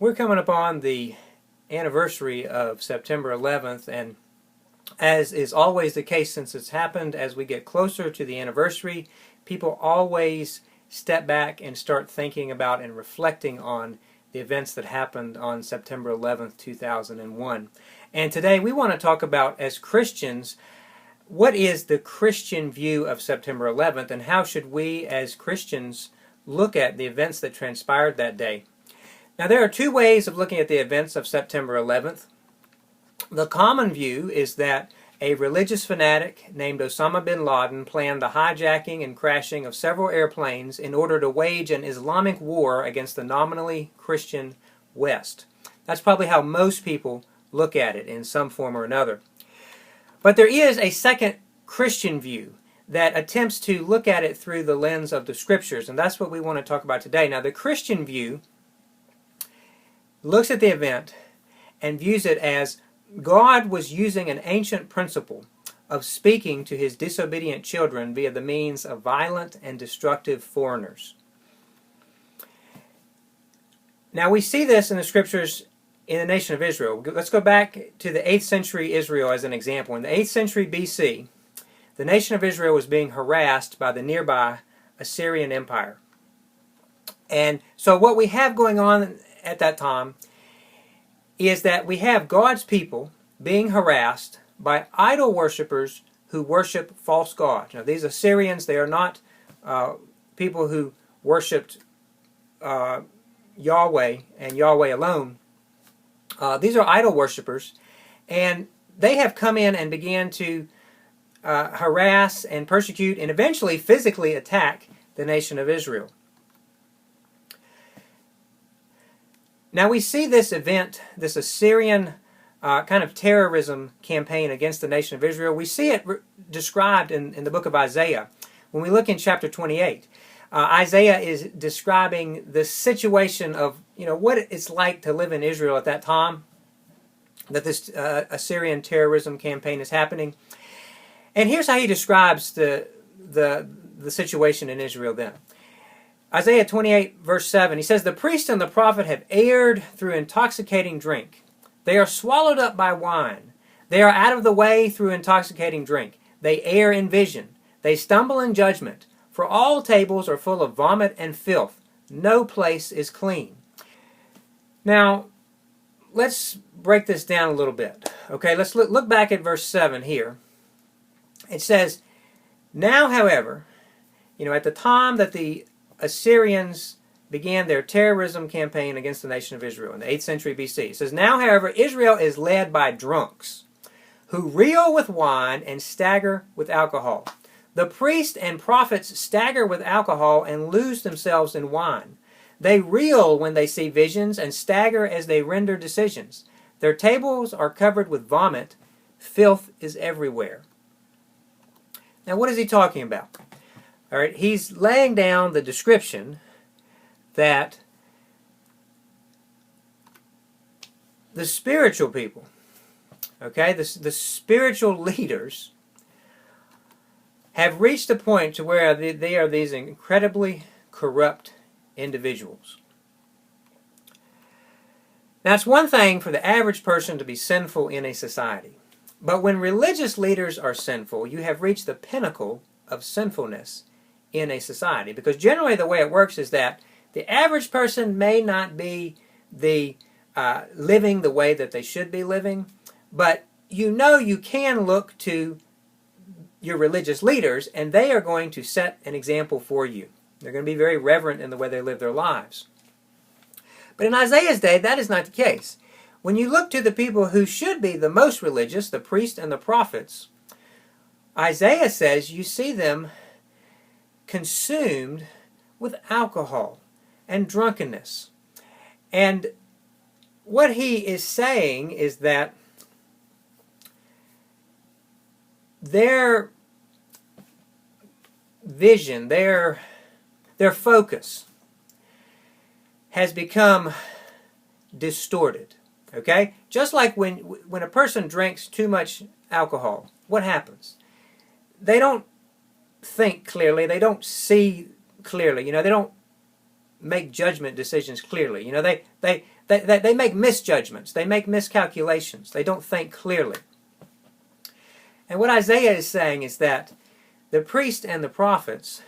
We're coming up on the anniversary of September 11th, and as is always the case since it's happened, as we get closer to the anniversary, people always step back and start thinking about and reflecting on the events that happened on September 11th, 2001. And today we want to talk about, as Christians, what is the Christian view of September 11th, and how should we as Christians look at the events that transpired that day? Now, there are two ways of looking at the events of September 11th. The common view is that a religious fanatic named Osama bin Laden planned the hijacking and crashing of several airplanes in order to wage an Islamic war against the nominally Christian West. That's probably how most people look at it in some form or another. But there is a second Christian view that attempts to look at it through the lens of the Scriptures, and that's what we want to talk about today. Now, the Christian view looks at the event and views it as God was using an ancient principle of speaking to his disobedient children via the means of violent and destructive foreigners. Now, we see this in the Scriptures in the nation of Israel. Let's go back to the 8th century Israel as an example. In the 8th century BC, the nation of Israel was being harassed by the nearby Assyrian Empire. And so what we have going on at that time is that we have God's people being harassed by idol worshippers who worship false gods. Now, these Assyrians, they are not people who worshipped Yahweh and Yahweh alone. These are idol worshippers, and they have come in and began to harass and persecute and eventually physically attack the nation of Israel. Now, we see this event, this Assyrian kind of terrorism campaign against the nation of Israel. We see it described in the book of Isaiah. When we look in chapter 28, Isaiah is describing the situation of, what it's like to live in Israel at that time, that this Assyrian terrorism campaign is happening. And here's how he describes the situation in Israel then. Isaiah 28, verse 7, he says, "The priest and the prophet have erred through intoxicating drink. They are swallowed up by wine. They are out of the way through intoxicating drink. They err in vision. They stumble in judgment. For all tables are full of vomit and filth. No place is clean." Now, let's break this down a little bit. Okay, let's look back at verse 7 here. It says, "Now, however," at the time that the Assyrians began their terrorism campaign against the nation of Israel in the 8th century BC. It says, "Now, however, Israel is led by drunks who reel with wine and stagger with alcohol. The priests and prophets stagger with alcohol and lose themselves in wine. They reel when they see visions and stagger as they render decisions. Their tables are covered with vomit. Filth is everywhere." Now, what is he talking about? All right, he's laying down the description that the spiritual people, okay, the spiritual leaders have reached a point to where they are these incredibly corrupt individuals. Now, it's one thing for the average person to be sinful in a society, but when religious leaders are sinful, you have reached the pinnacle of sinfulness in a society. Because generally the way it works is that the average person may not be living the way that they should be living, but you can look to your religious leaders and they are going to set an example for you. They're going to be very reverent in the way they live their lives. But in Isaiah's day, that is not the case. When you look to the people who should be the most religious, the priests and the prophets, Isaiah says you see them consumed with alcohol and drunkenness. And what he is saying is that their vision, their focus has become distorted. Okay? Just like when a person drinks too much alcohol, what happens? They don't think clearly, they don't see clearly, they don't make judgment decisions clearly. They they make misjudgments. They make miscalculations. They don't think clearly. And what Isaiah is saying is that the priests and the prophets,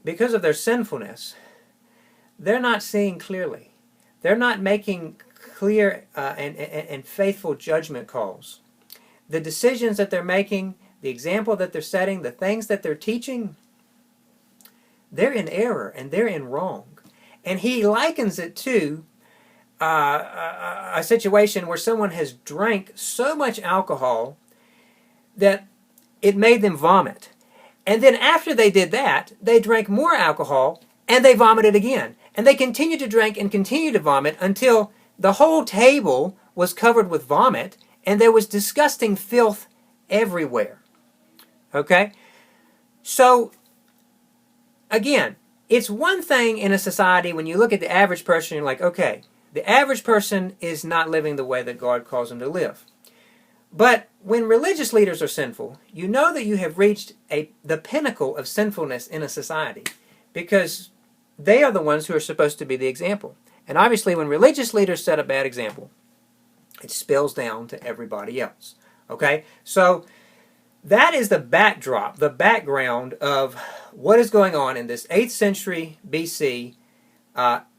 because of their sinfulness, they're not seeing clearly. They're not making clear and faithful judgment calls. The decisions that they're making, the example that they're setting, the things that they're teaching, they're in error and they're in wrong. And he likens it to a situation where someone has drank so much alcohol that it made them vomit. And then after they did that, they drank more alcohol and they vomited again. And they continued to drink and continue to vomit until the whole table was covered with vomit and there was disgusting filth everywhere. Okay? So, again, it's one thing in a society when you look at the average person, you're like, okay, the average person is not living the way that God calls them to live. But when religious leaders are sinful, you know that you have reached the pinnacle of sinfulness in a society, because they are the ones who are supposed to be the example. And obviously when religious leaders set a bad example, it spills down to everybody else. Okay? So that is the backdrop, the background of what is going on in this 8th century BC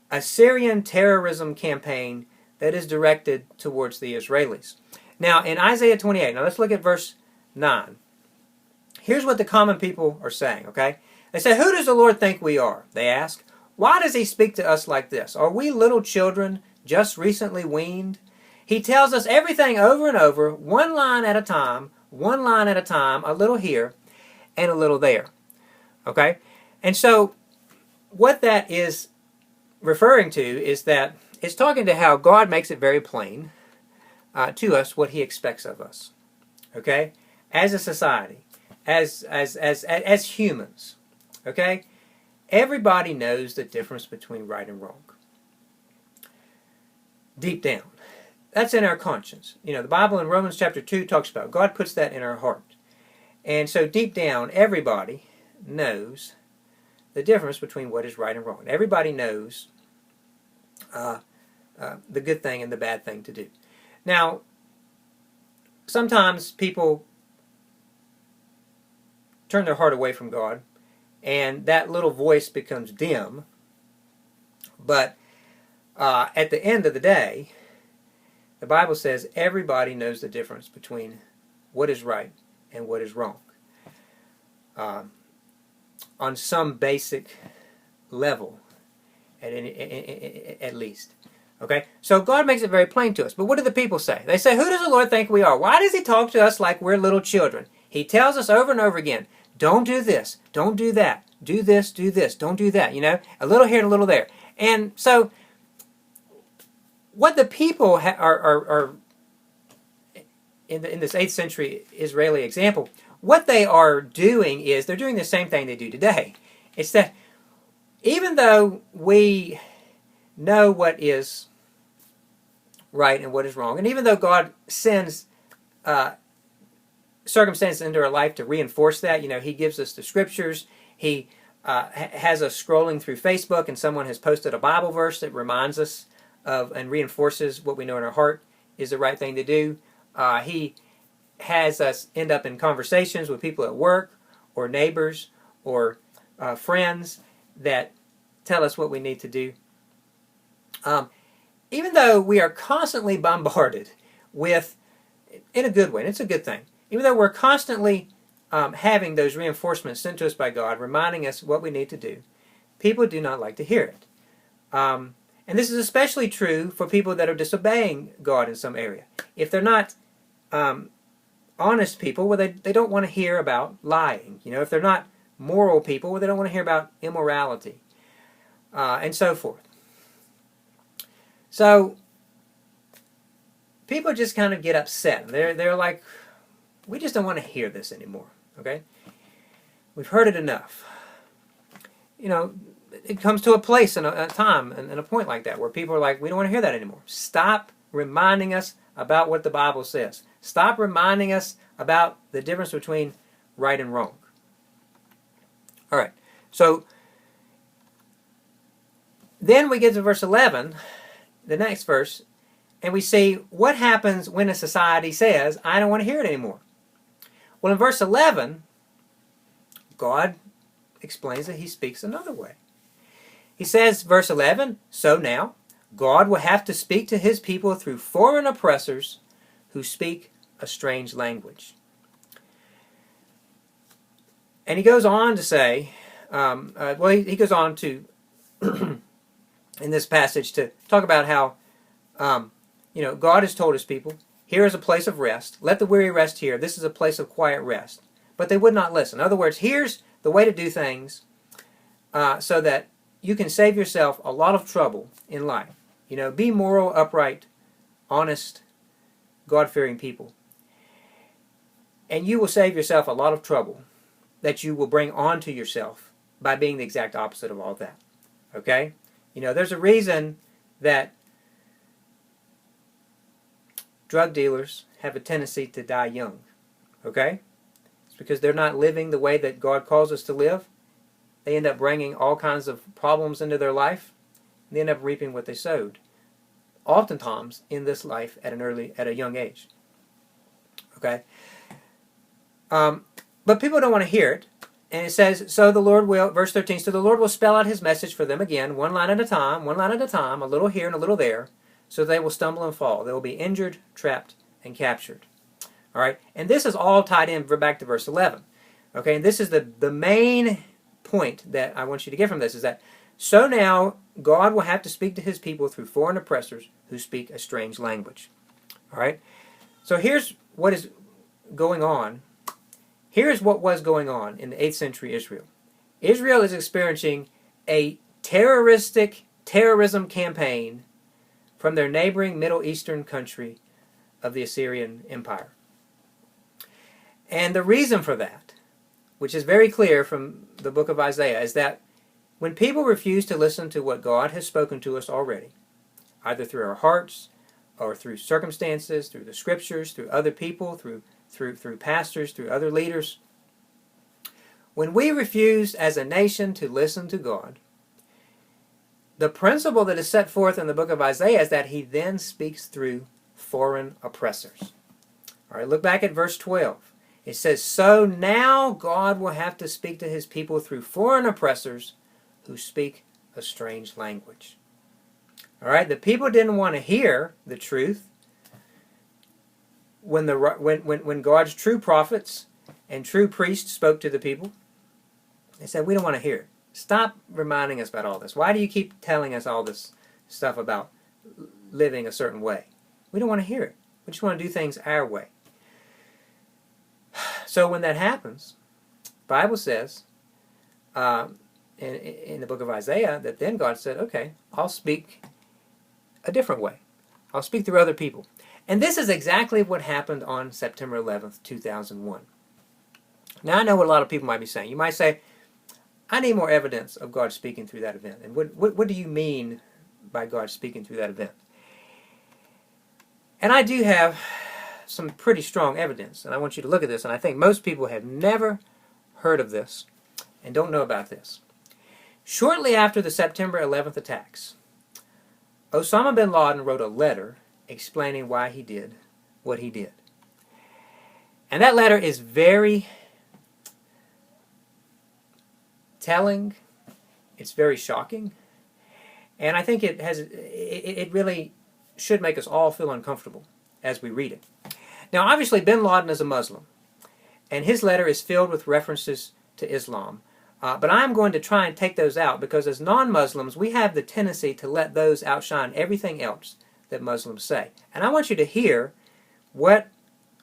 Assyrian terrorism campaign that is directed towards the Israelis. Now, in Isaiah 28, now let's look at verse 9. Here's what the common people are saying, okay? They say, "Who does the Lord think we are?" They ask. "Why does he speak to us like this? Are we little children just recently weaned? He tells us everything over and over, one line at a time, a little here and a little there." Okay? And so, what that is referring to is that it's talking to how God makes it very plain to us what he expects of us. Okay? As a society, as humans. Okay? Everybody knows the difference between right and wrong. Deep down. That's in our conscience. You know, the Bible in Romans chapter 2 talks about God puts that in our heart. And so deep down, everybody knows the difference between what is right and wrong. Everybody knows the good thing and the bad thing to do. Now, sometimes people turn their heart away from God, and that little voice becomes dim. But at the end of the day, the Bible says everybody knows the difference between what is right and what is wrong. On some basic level, at least. Okay? So God makes it very plain to us. But what do the people say? They say, "Who does the Lord think we are? Why does he talk to us like we're little children? He tells us over and over again, don't do this, don't do that, do this, don't do that." You know, a little here and a little there. And so, what the people are in this 8th century Israeli example, what they are doing is they're doing the same thing they do today. It's that even though we know what is right and what is wrong, and even though God sends circumstances into our life to reinforce that, you know, he gives us the scriptures, he has us scrolling through Facebook and someone has posted a Bible verse that reminds us of and reinforces what we know in our heart is the right thing to do. He has us end up in conversations with people at work or neighbors or friends that tell us what we need to do. Even though we are constantly bombarded with, in a good way, and it's a good thing, even though we're constantly having those reinforcements sent to us by God, reminding us what we need to do, people do not like to hear it. And this is especially true for people that are disobeying God in some area. If they're not honest people, well, they don't want to hear about lying. You know, if they're not moral people, well, they don't want to hear about immorality, and so forth. So people just kind of get upset. They're like, we just don't want to hear this anymore. Okay, we've heard it enough. You know, it comes to a place and a time and a point like that where people are like, we don't want to hear that anymore. Stop reminding us about what the Bible says. Stop reminding us about the difference between right and wrong. All right, so then we get to verse 11, the next verse, and we see what happens when a society says, I don't want to hear it anymore. Well, in verse 11, God explains that he speaks another way. He says, verse 11, so now, God will have to speak to his people through foreign oppressors who speak a strange language. And he goes on to say, he goes on to, in this passage, to talk about how, God has told his people, here is a place of rest. Let the weary rest here. This is a place of quiet rest. But they would not listen. In other words, here's the way to do things so that you can save yourself a lot of trouble in life. Be moral, upright, honest, God-fearing people. And you will save yourself a lot of trouble that you will bring onto yourself by being the exact opposite of all that. Okay? There's a reason that drug dealers have a tendency to die young. Okay? It's because they're not living the way that God calls us to live. They end up bringing all kinds of problems into their life. And they end up reaping what they sowed. Oftentimes in this life at a young age. Okay? But people don't want to hear it. And it says, so the Lord will, verse 13, so the Lord will spell out his message for them again, one line at a time, a little here and a little there, so they will stumble and fall. They will be injured, trapped, and captured. All right? And this is all tied in back to verse 11. Okay? And this is the main point that I want you to get from this, is that, so now God will have to speak to his people through foreign oppressors who speak a strange language. All right? So here's what is going on. Here's what was going on in the 8th century Israel. Israel is experiencing a terrorism campaign from their neighboring Middle Eastern country of the Assyrian Empire. And the reason for that, which is very clear from the book of Isaiah, is that when people refuse to listen to what God has spoken to us already, either through our hearts or through circumstances, through the scriptures, through other people, through pastors, through other leaders. When we refuse as a nation to listen to God, the principle that is set forth in the book of Isaiah is that he then speaks through foreign oppressors. All right, look back at verse 12. It says, so now God will have to speak to his people through foreign oppressors who speak a strange language. All right, the people didn't want to hear the truth. When God's true prophets and true priests spoke to the people, they said, we don't want to hear it. Stop reminding us about all this. Why do you keep telling us all this stuff about living a certain way? We don't want to hear it. We just want to do things our way. So when that happens, the Bible says in the book of Isaiah that then God said, okay, I'll speak a different way. I'll speak through other people. And this is exactly what happened on September 11th, 2001. Now, I know what a lot of people might be saying. You might say, I need more evidence of God speaking through that event. And what do you mean by God speaking through that event? And I do have some pretty strong evidence. And I want you to look at this. And I think most people have never heard of this and don't know about this. Shortly after the September 11th attacks, Osama bin Laden wrote a letter explaining why he did what he did. And that letter is very telling. It's very shocking. And I think it really should make us all feel uncomfortable as we read it. Now, obviously, bin Laden is a Muslim. And his letter is filled with references to Islam. But I'm going to try and take those out because as non-Muslims, we have the tendency to let those outshine everything else that Muslims say. And I want you to hear what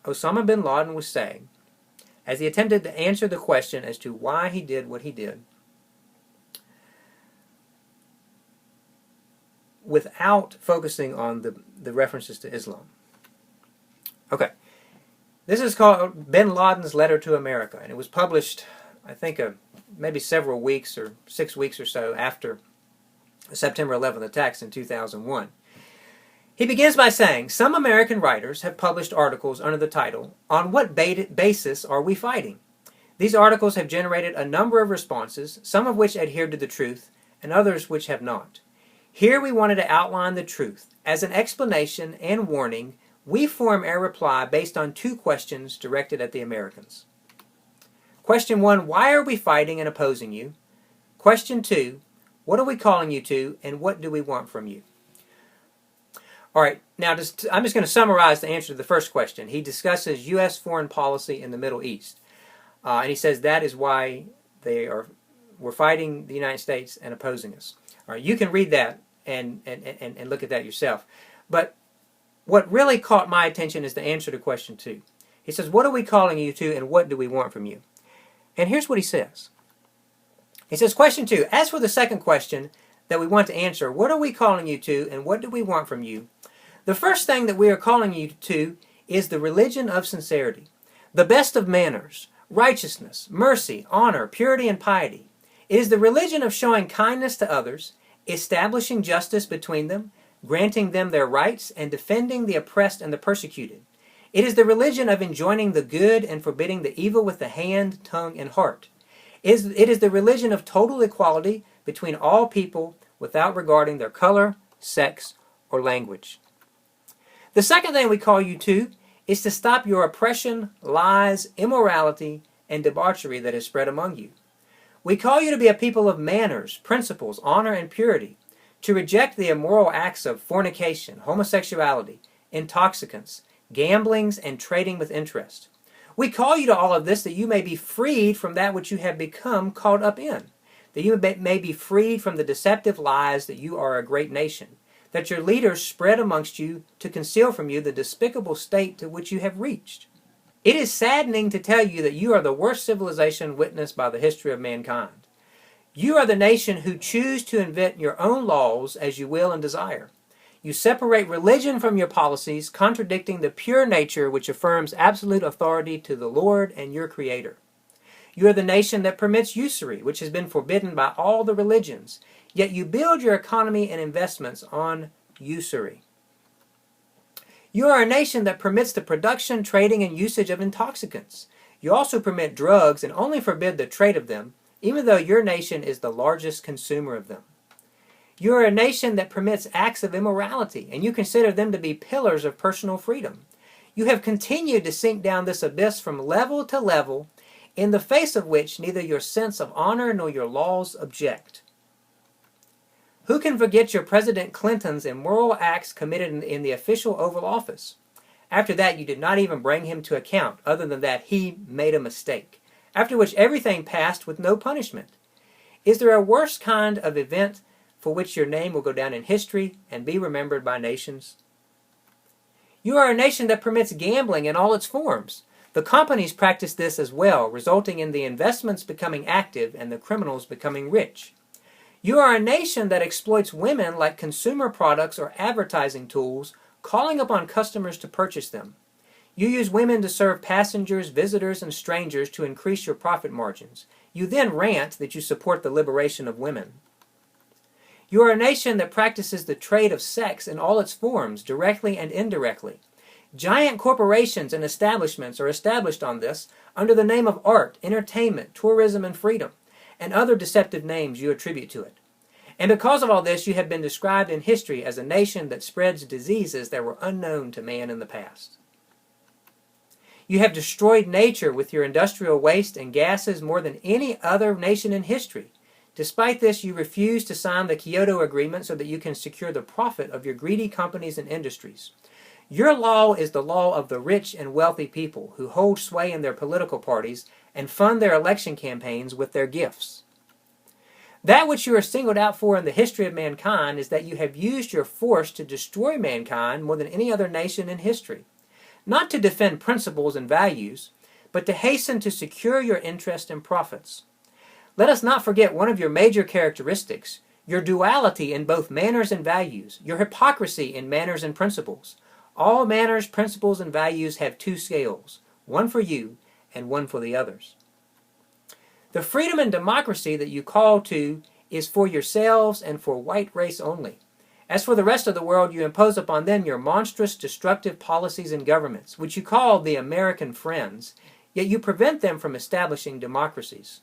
Osama bin Laden was saying as he attempted to answer the question as to why he did what he did without focusing on the references to Islam. Okay. This is called Bin Laden's Letter to America, and it was published, I think, maybe several weeks or 6 weeks or so after the September 11th attacks in 2001. He begins by saying, some American writers have published articles under the title, On What Basis Are We Fighting? These articles have generated a number of responses, some of which adhered to the truth, and others which have not. Here we wanted to outline the truth. As an explanation and warning, we form our reply based on two questions directed at the Americans. Question 1, why are we fighting and opposing you? Question 2, what are we calling you to, and what do we want from you? All right, now I'm just going to summarize the answer to the first question. He discusses U.S. foreign policy in the Middle East. And he says that is why we're fighting the United States and opposing us. All right, you can read that and look at that yourself. But what really caught my attention is the answer to question 2. He says, what are we calling you to, and what do we want from you? And here's what he says. He says, question 2, as for the second question that we want to answer, what are we calling you to, and what do we want from you? The first thing that we are calling you to is the religion of sincerity, the best of manners, righteousness, mercy, honor, purity, and piety. It is the religion of showing kindness to others, establishing justice between them, granting them their rights, and defending the oppressed and the persecuted. It is the religion of enjoining the good and forbidding the evil with the hand, tongue, and heart. It is the religion of total equality between all people without regarding their color, sex, or language. The second thing we call you to is to stop your oppression, lies, immorality, and debauchery that has spread among you. We call you to be a people of manners, principles, honor, and purity, to reject the immoral acts of fornication, homosexuality, intoxicants, gamblings, and trading with interest. We call you to all of this that you may be freed from that which you have become caught up in, that you may be freed from the deceptive lies that you are a great nation, that your leaders spread amongst you to conceal from you the despicable state to which you have reached. It is saddening to tell you that you are the worst civilization witnessed by the history of mankind. You are the nation who choose to invent your own laws as you will and desire. You separate religion from your policies, contradicting the pure nature which affirms absolute authority to the Lord and your Creator. You are the nation that permits usury, which has been forbidden by all the religions, yet you build your economy and investments on usury. You are a nation that permits the production, trading, and usage of intoxicants. You also permit drugs and only forbid the trade of them, even though your nation is the largest consumer of them. You are a nation that permits acts of immorality, and you consider them to be pillars of personal freedom. You have continued to sink down this abyss from level to level, in the face of which neither your sense of honor nor your laws object. Who can forget your President Clinton's immoral acts committed in the official Oval Office? After that, you did not even bring him to account, other than that he made a mistake, after which everything passed with no punishment. Is there a worse kind of event for which your name will go down in history and be remembered by nations? You are a nation that permits gambling in all its forms. The companies practice this as well, resulting in the investments becoming active and the criminals becoming rich. You are a nation that exploits women like consumer products or advertising tools, calling upon customers to purchase them. You use women to serve passengers, visitors, and strangers to increase your profit margins. You then rant that you support the liberation of women. You are a nation that practices the trade of sex in all its forms, directly and indirectly. Giant corporations and establishments are established on this under the name of art, entertainment, tourism, and freedom, and other deceptive names you attribute to it. And because of all this, you have been described in history as a nation that spreads diseases that were unknown to man in the past. You have destroyed nature with your industrial waste and gases more than any other nation in history. Despite this, you refuse to sign the Kyoto Agreement so that you can secure the profit of your greedy companies and industries. Your law is the law of the rich and wealthy people who hold sway in their political parties and fund their election campaigns with their gifts. That which you are singled out for in the history of mankind is that you have used your force to destroy mankind more than any other nation in history. Not to defend principles and values, but to hasten to secure your interest and profits. Let us not forget one of your major characteristics, your duality in both manners and values, your hypocrisy in manners and principles. All manners, principles, and values have two scales, one for you and one for the others. The freedom and democracy that you call to is for yourselves and for white race only. As for the rest of the world, you impose upon them your monstrous, destructive policies and governments, which you call the American friends, yet you prevent them from establishing democracies.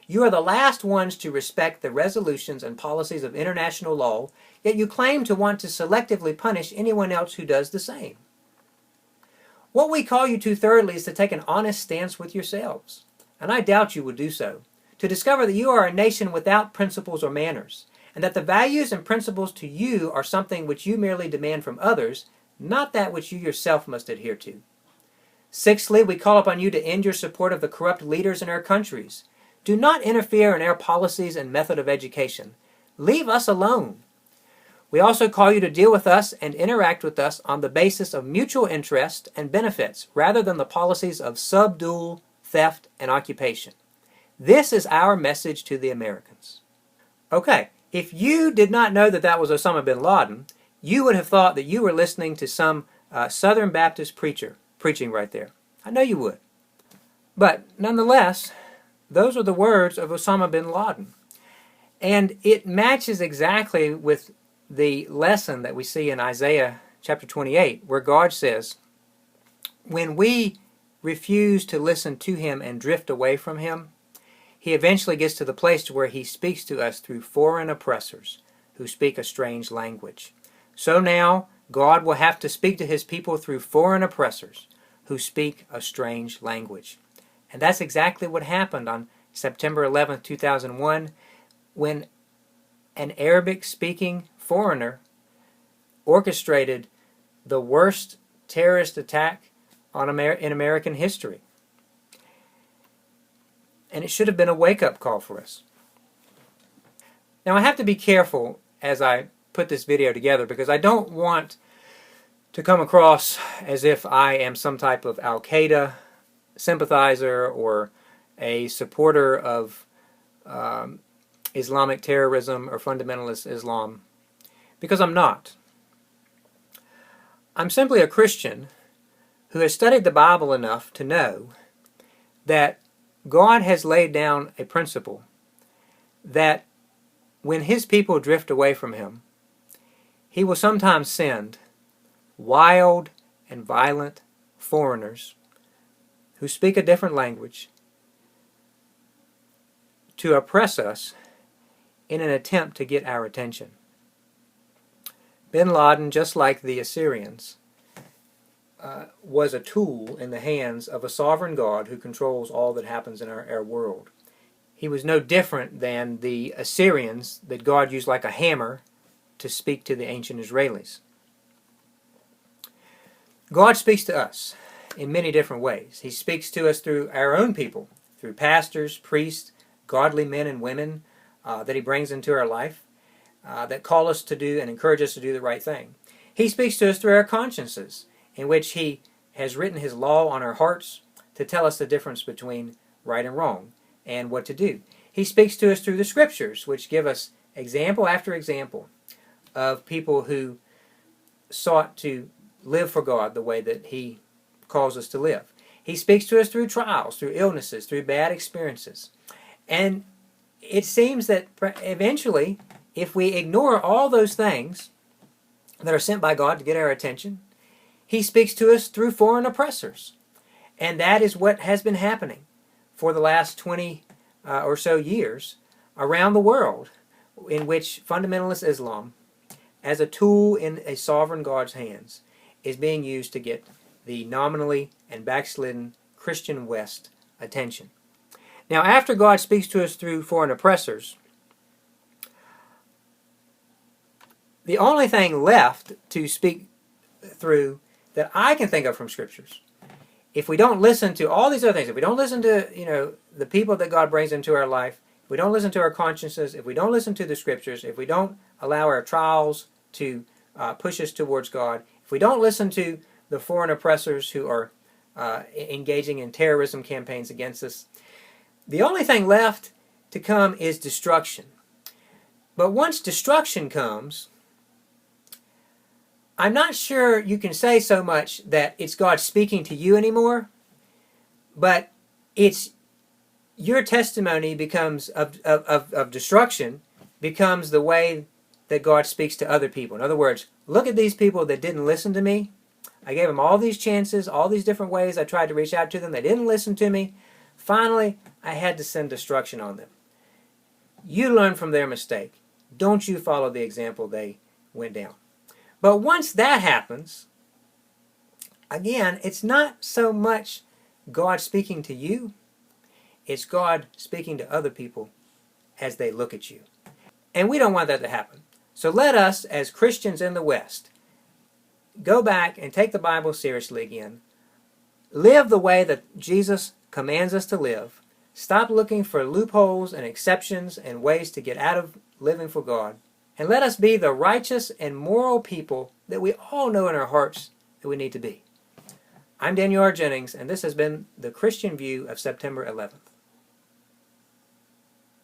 You are the last ones to respect the resolutions and policies of international law, yet you claim to want to selectively punish anyone else who does the same. What we call you to, thirdly, is to take an honest stance with yourselves, and I doubt you will do so, to discover that you are a nation without principles or manners, and that the values and principles to you are something which you merely demand from others, not that which you yourself must adhere to. Sixthly, we call upon you to end your support of the corrupt leaders in our countries. Do not interfere in our policies and method of education. Leave us alone. We also call you to deal with us and interact with us on the basis of mutual interest and benefits, rather than the policies of subdual, theft, and occupation. This is our message to the Americans. Okay, if you did not know that that was Osama bin Laden, you would have thought that you were listening to some Southern Baptist preacher preaching right there. I know you would. But nonetheless, those are the words of Osama bin Laden. And it matches exactly with the lesson that we see in Isaiah chapter 28, where God says, when we refuse to listen to him and drift away from him, he eventually gets to the place where he speaks to us through foreign oppressors who speak a strange language. So now, God will have to speak to his people through foreign oppressors who speak a strange language. And that's exactly what happened on September 11th, 2001, when an Arabic-speaking foreigner orchestrated the worst terrorist attack in American history. And it should have been a wake-up call for us. Now I have to be careful as I put this video together, because I don't want to come across as if I am some type of Al-Qaeda sympathizer or a supporter of Islamic terrorism or fundamentalist Islam, because I'm not. I'm simply a Christian who has studied the Bible enough to know that God has laid down a principle that when his people drift away from him, he will sometimes send wild and violent foreigners who speak a different language to oppress us in an attempt to get our attention. Bin Laden, just like the Assyrians, was a tool in the hands of a sovereign God who controls all that happens in our world. He was no different than the Assyrians that God used like a hammer to speak to the ancient Israelis. God speaks to us in many different ways. He speaks to us through our own people, through pastors, priests, godly men and women that he brings into our life, that call us to do and encourage us to do the right thing. He speaks to us through our consciences, in which he has written his law on our hearts to tell us the difference between right and wrong and what to do. He speaks to us through the scriptures, which give us example after example of people who sought to live for God the way that he calls us to live. He speaks to us through trials, through illnesses, through bad experiences. And it seems that eventually, if we ignore all those things that are sent by God to get our attention, he speaks to us through foreign oppressors. And that is what has been happening for the last 20 or so years around the world, in which fundamentalist Islam, as a tool in a sovereign God's hands, is being used to get the nominally and backslidden Christian West attention. Now, after God speaks to us through foreign oppressors, the only thing left to speak through that I can think of from scriptures, if we don't listen to all these other things, if we don't listen to the people that God brings into our life, if we don't listen to our consciences, if we don't listen to the scriptures, if we don't allow our trials to push us towards God, if we don't listen to the foreign oppressors who are engaging in terrorism campaigns against us, the only thing left to come is destruction. But once destruction comes, I'm not sure you can say so much that it's God speaking to you anymore, but it's your testimony becomes of destruction becomes the way that God speaks to other people. In other words, look at these people that didn't listen to me. I gave them all these chances, all these different ways I tried to reach out to them. They didn't listen to me. Finally, I had to send destruction on them. You learn from their mistake. Don't you follow the example they went down. But once that happens, again, it's not so much God speaking to you, it's God speaking to other people as they look at you. And we don't want that to happen. So let us, as Christians in the West, go back and take the Bible seriously again. Live the way that Jesus commands us to live. Stop looking for loopholes and exceptions and ways to get out of living for God. And let us be the righteous and moral people that we all know in our hearts that we need to be. I'm Daniel R. Jennings, and this has been the Christian View of September 11th.